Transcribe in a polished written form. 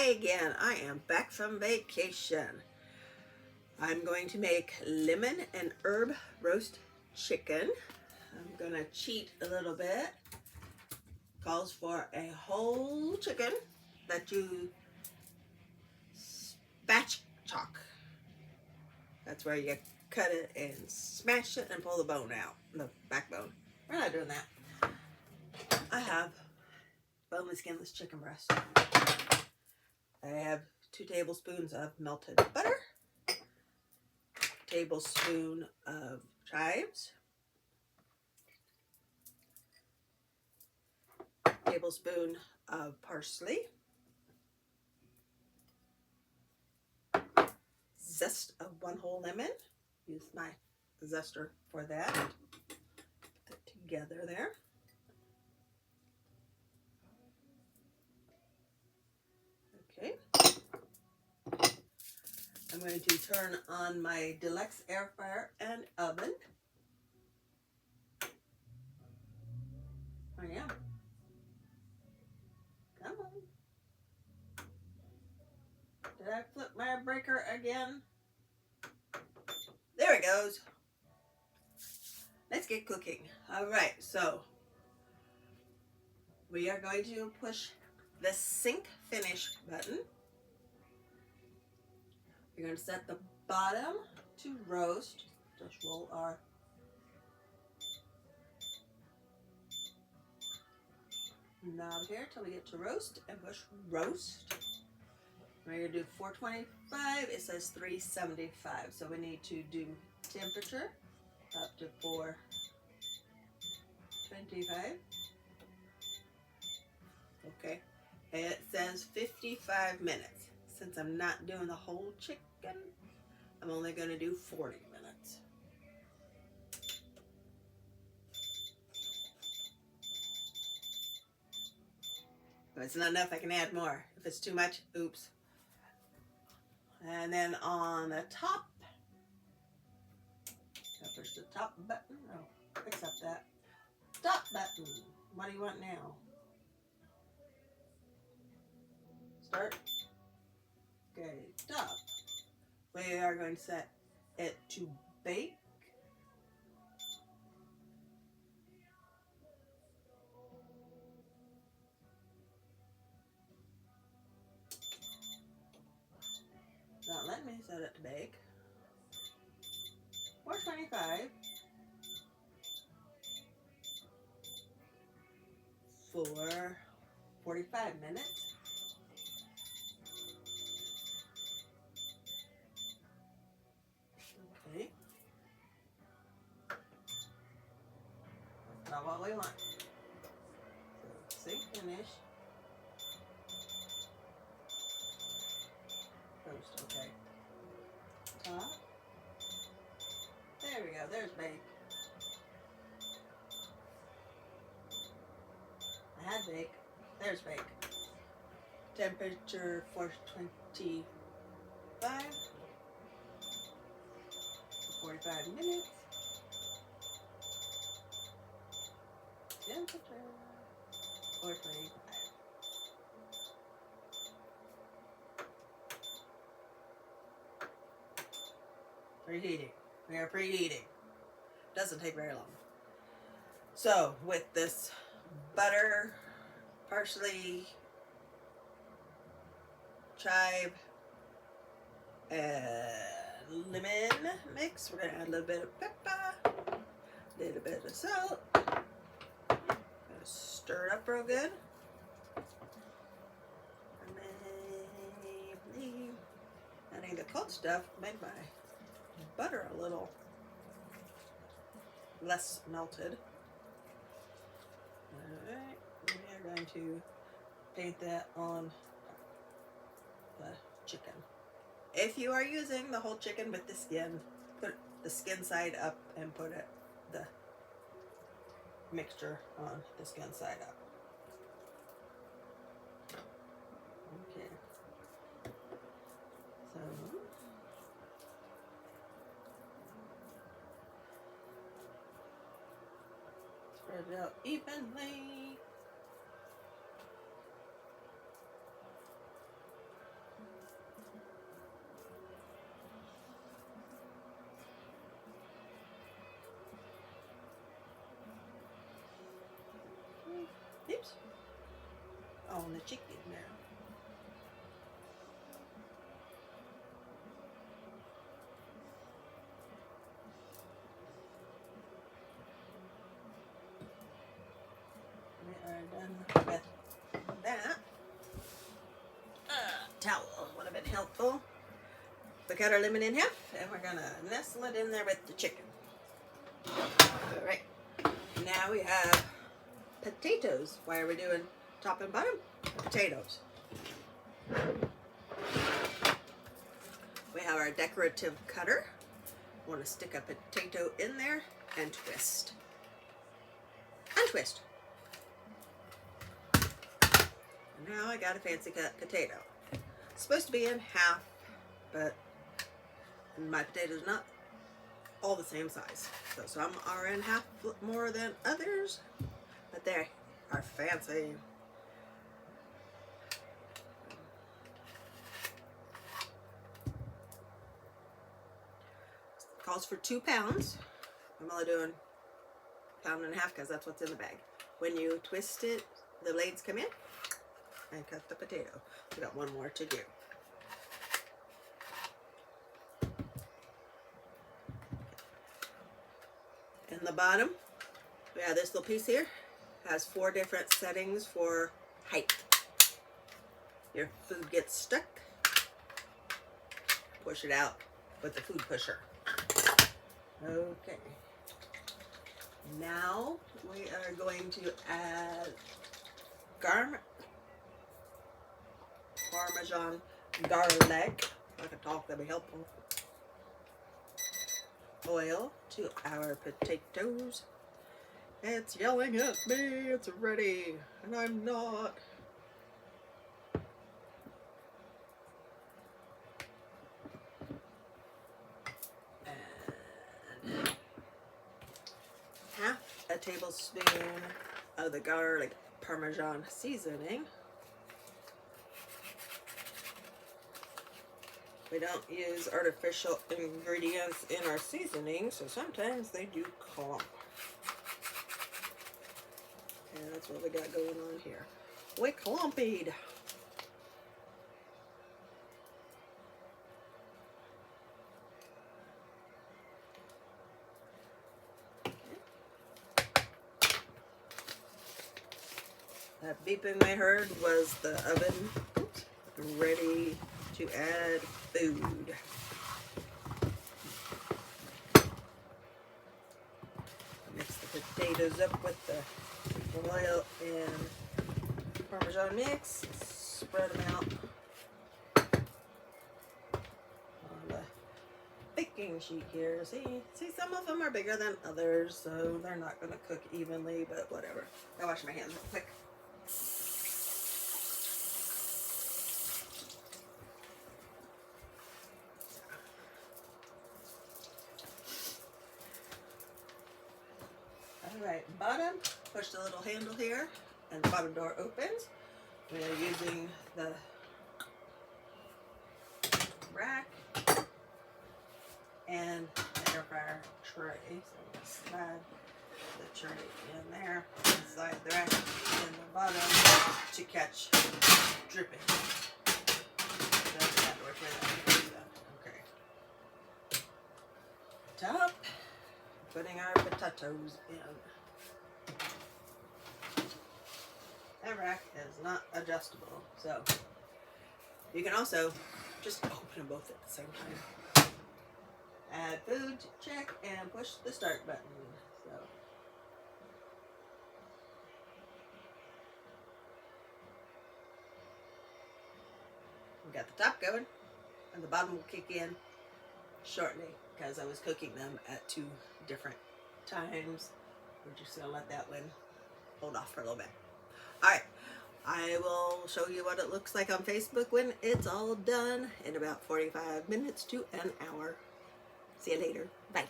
Hi again. I am back from vacation. I'm going to make lemon and herb roast chicken. I'm gonna cheat a little bit. Calls for a whole chicken that you spatchcock. That's where you cut it and smash it and pull the bone out, the backbone. We're not doing that. I have boneless, skinless chicken breast. I have 2 tablespoons of melted butter, tablespoon of chives, tablespoon of parsley, zest of 1 whole lemon. Use my zester for that. Put it together there. Okay. I'm going to turn on my Deluxe air fryer and oven. I am. Come on. Did I flip my breaker again? There it goes. Let's get cooking. All right, so we are going to push the sync finish button. We're going to set the bottom to roast. Just roll our knob here till we get to roast and push roast. We're going to do 425. It says 375, so we need to do temperature up to 425. Okay, and it says 55 minutes. Since I'm not doing the whole chicken, I'm only going to do 40 minutes. If it's not enough, I can add more. If it's too much, oops. And then on the top, I'll push the top button. Oh, accept that. Top button. What do you want now? Start. Okay, top. We are going to set it to bake. Not letting me set it to bake. 425 for 45 minutes. Okay. That's not what we want. So, sync finish. Roast, okay. Top. There we go, there's bake. I had bake. There's bake. Temperature 425 for 45 minutes. Temperature 425. Preheating. We are preheating. Doesn't take very long. So with this butter, parsley, chive, and lemon mix, we're gonna add a little bit of pepper, a little bit of salt. Gonna stir it up real good. And then adding the cold stuff made my butter a little less melted. Alright, we are going to paint that on the chicken. If you are using the whole chicken with the skin, put the skin side up and put it the mixture on the skin side up. Okay. So spread it out evenly. on the chicken now. We are done with that. Towel would have been helpful. We cut our lemon in half, and we're gonna nestle it in there with the chicken. All right. Now we have potatoes. Why are we doing top and bottom? Potatoes. We have our decorative cutter. Want to stick a potato in there and twist. And twist. And now I got a fancy cut potato. It's supposed to be in half, but my potatoes not all the same size. So some are in half more than others, but they are fancy. Calls for 2 pounds. I'm only doing 1.5 pounds because that's what's in the bag. When you twist it, the blades come in and cut the potato. We got one more to do. In the bottom, we have this little piece here. It has 4 different settings for height. Your food gets stuck, push it out with the food pusher. Okay. Now we are going to add Parmesan garlic. If I can talk, that'd be helpful. Oil to our potatoes. It's yelling at me, it's ready, and I'm not. And half a tablespoon of the garlic Parmesan seasoning. We don't use artificial ingredients in our seasoning, so sometimes they do clump. And that's what we got going on here. We clumpied. That beeping I heard was the oven ready to add food. Mix the potatoes up with the oil and Parmesan mix. Spread them out on the baking sheet here. See, some of them are bigger than others, so they're not going to cook evenly, but whatever. I'll wash my hands real quick. Alright, bottom, push the little handle here, and the bottom door opens. We are using the rack and the air fryer tray. So I'm going to slide the tray in there, slide the rack in the bottom to catch dripping. Okay. Top, putting our potatoes in. That rack is not adjustable, so you can also just open them both at the same time. Add food, check, and push the start button. So we got the top going, and the bottom will kick in shortly because I was cooking them at 2 different times. We're just gonna let that one hold off for a little bit. Alright, I will show you what it looks like on Facebook when it's all done in about 45 minutes to an hour. See you later. Bye.